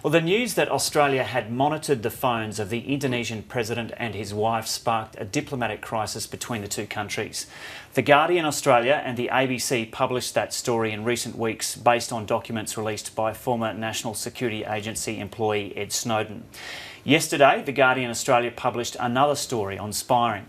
Well, the news that Australia had monitored the phones of the Indonesian president and his wife sparked a diplomatic crisis between the two countries. The Guardian Australia and the ABC published that story in recent weeks based on documents released by former National Security Agency employee Ed Snowden. Yesterday, The Guardian Australia published another story on spying.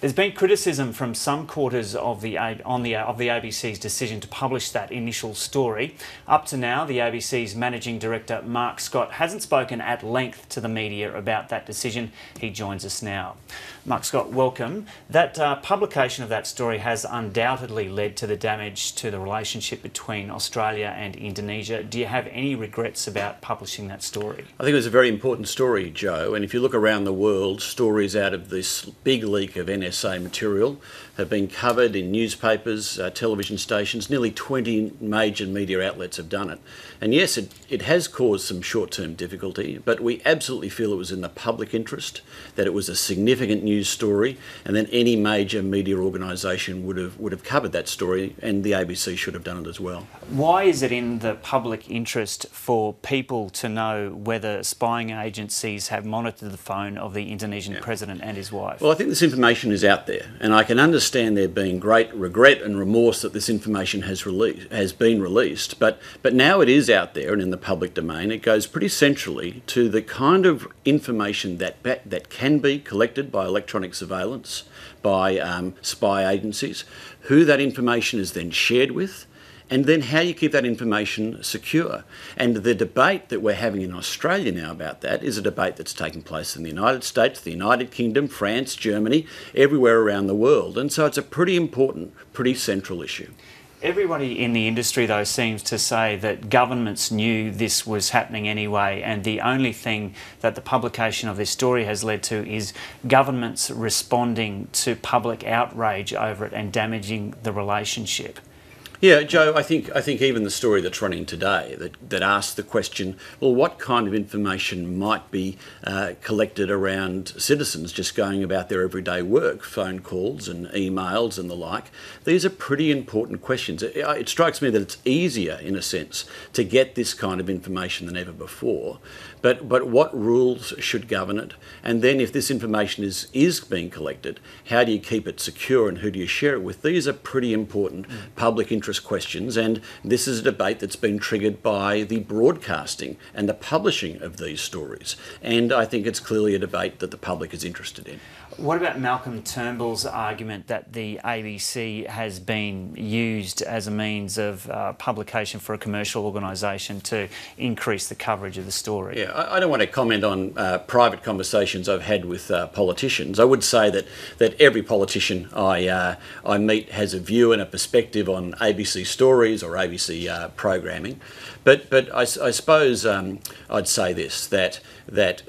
There's been criticism from some quarters of the ABC's decision to publish that initial story. Up to now, the ABC's managing director, Mark Scott, hasn't spoken at length to the media about that decision. He joins us now. Mark Scott, welcome. That publication of that story has undoubtedly led to the damage to the relationship between Australia and Indonesia. Do you have any regrets about publishing that story? I think it was a very important story, Joe, and if you look around the world, stories out of this big leak of NSA material have been covered in newspapers, television stations. Nearly 20 major media outlets have done it. And yes, it has caused some short-term difficulty, but we absolutely feel it was in the public interest, that it was a significant news story, and then any major media organisation would have covered that story, and the ABC should have done it as well. Why is it in the public interest for people to know whether spying agencies have monitored the phone of the Indonesian president and his wife? Well, I think this information is out there, and I can understand there being great regret and remorse that this information has been released, but now it is out there and in the public domain. It goes pretty centrally to the kind of information that can be collected by electronic surveillance, by spy agencies, who that information is then shared with, and then how you keep that information secure. And the debate that we're having in Australia now about that is a debate that's taking place in the United States, the United Kingdom, France, Germany, everywhere around the world. And so it's a pretty important, pretty central issue. Everybody in the industry, though, seems to say that governments knew this was happening anyway, and the only thing that the publication of this story has led to is governments responding to public outrage over it and damaging the relationship. Yeah, Joe, I think even the story that's running today that asks the question, well, what kind of information might be collected around citizens just going about their everyday work, phone calls and emails and the like? These are pretty important questions. It strikes me that it's easier, in a sense, to get this kind of information than ever before. But what rules should govern it? And then if this information is being collected, how do you keep it secure and who do you share it with? These are pretty important public interest questions, and this is a debate that's been triggered by the broadcasting and the publishing of these stories. And I think it's clearly a debate that the public is interested in. What about Malcolm Turnbull's argument that the ABC has been used as a means of publication for a commercial organisation to increase the coverage of the story? Yeah, I don't want to comment on private conversations I've had with politicians. I would say that every politician I meet has a view and a perspective on ABC stories or ABC programming. But I suppose I'd say this, that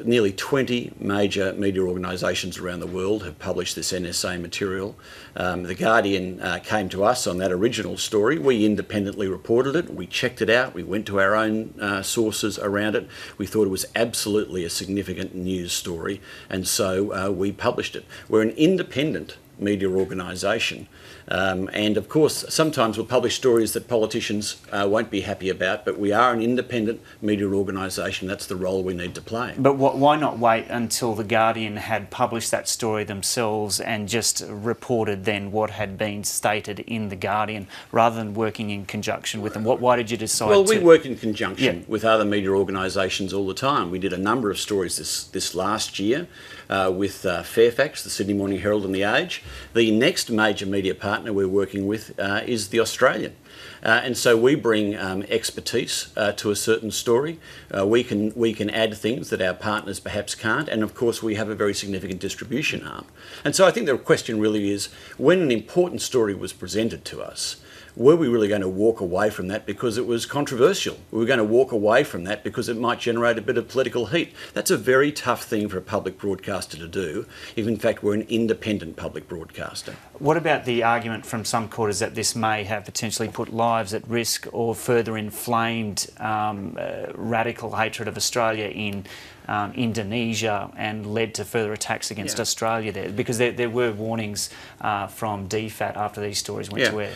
nearly 20 major media organisations around the world have published this NSA material. The Guardian came to us on that original story. We independently reported it. We checked it out. We went to our own sources around it. We thought it was absolutely a significant news story, and so we published it. We're an independent media organisation. And of course, sometimes we'll publish stories that politicians won't be happy about, but we are an independent media organisation. That's the role we need to play. But why not wait until The Guardian had published that story themselves and just reported then what had been stated in The Guardian, rather than working in conjunction with them? Why did you decide Well, we work in conjunction with other media organisations all the time. We did a number of stories this last year with Fairfax, the Sydney Morning Herald and The Age. The next major media partner we're working with is The Australian. And so we bring expertise to a certain story. We can add things that our partners perhaps can't, and of course we have a very significant distribution arm. And so I think the question really is, when an important story was presented to us, were we really going to walk away from that because it was controversial? Were we going to walk away from that because it might generate a bit of political heat? That's a very tough thing for a public broadcaster to do, if in fact we're an independent public broadcaster. What about the argument from some quarters that this may have potentially put lives at risk or further inflamed radical hatred of Australia in Indonesia and led to further attacks against Australia there? Because there were warnings from DFAT after these stories went to air.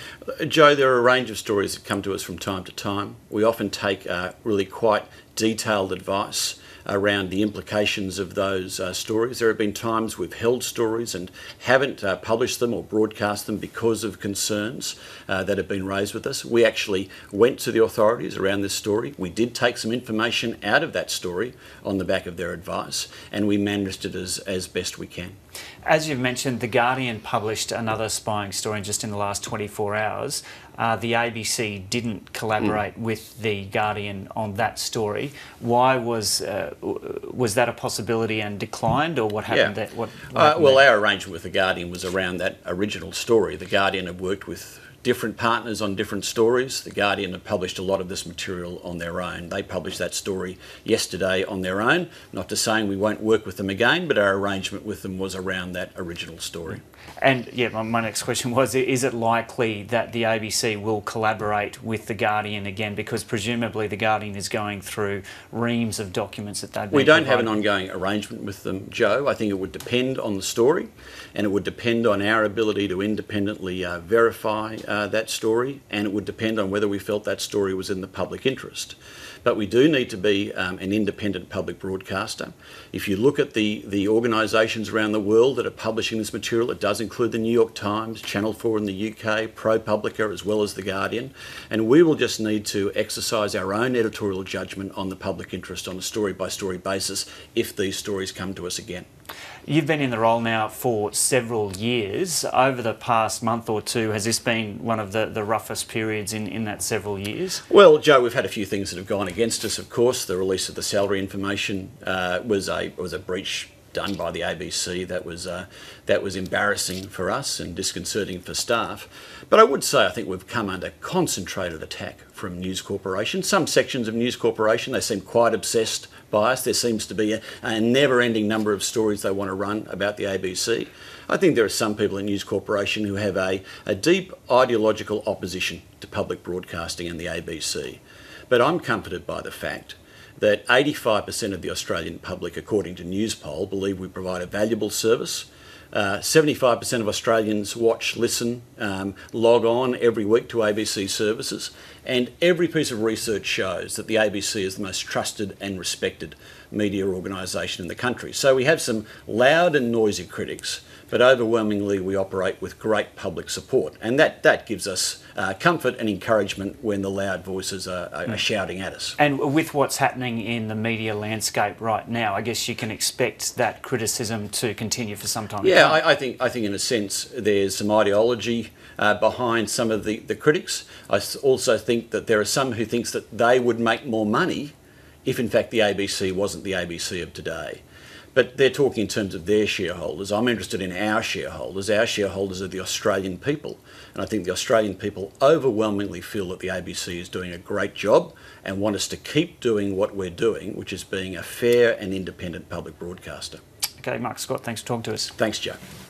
Joe, there are a range of stories that come to us from time to time. We often take really quite detailed advice around the implications of those stories. There have been times we've held stories and haven't published them or broadcast them because of concerns that have been raised with us. We actually went to the authorities around this story. We did take some information out of that story on the back of their advice, and we managed it as best we can. As you've mentioned, The Guardian published another spying story just in the last 24 hours. The ABC didn't collaborate with The Guardian on that story. Why was that a possibility and declined, or what happened there? Well, our arrangement with The Guardian was around that original story. The Guardian have worked with different partners on different stories. The Guardian have published a lot of this material on their own. They published that story yesterday on their own. Not to saying we won't work with them again, but our arrangement with them was around that original story. And my next question was, is it likely that the ABC will collaborate with The Guardian again? Because presumably The Guardian is going through reams of documents that they've been We don't have an ongoing arrangement with them, Joe. I think it would depend on the story, and it would depend on our ability to independently verify that story, and it would depend on whether we felt that story was in the public interest. But we do need to be an independent public broadcaster. If you look at the organisations around the world that are publishing this material, it does include the New York Times, Channel 4 in the UK, ProPublica, as well as The Guardian. And we will just need to exercise our own editorial judgment on the public interest on a story-by-story basis if these stories come to us again. You've been in the role now for several years. Over the past month or two, has this been one of the roughest periods in that several years? Well, Joe, we've had a few things that have gone against us, of course. The release of the salary information was a breach done by the ABC. That was embarrassing for us and disconcerting for staff. But I would say I think we've come under concentrated attack from News Corporation. Some sections of News Corporation, they seem quite obsessed by us. There seems to be a never-ending number of stories they want to run about the ABC. I think there are some people in News Corporation who have a deep ideological opposition to public broadcasting and the ABC. But I'm comforted by the fact that 85% of the Australian public, according to Newspoll, believe we provide a valuable service. 75% of Australians watch, listen, log on every week to ABC services, and every piece of research shows that the ABC is the most trusted and respected media organisation in the country. So we have some loud and noisy critics, but overwhelmingly we operate with great public support, and that gives us comfort and encouragement when the loud voices are shouting at us. And with what's happening in the media landscape right now, I guess you can expect that criticism to continue for some time. Yeah, I think in a sense there's some ideology behind some of the critics. I also think that there are some who think that they would make more money if in fact the ABC wasn't the ABC of today. But they're talking in terms of their shareholders. I'm interested in our shareholders. Our shareholders are the Australian people. And I think the Australian people overwhelmingly feel that the ABC is doing a great job and want us to keep doing what we're doing, which is being a fair and independent public broadcaster. Okay, Mark Scott, thanks for talking to us. Thanks, Joe.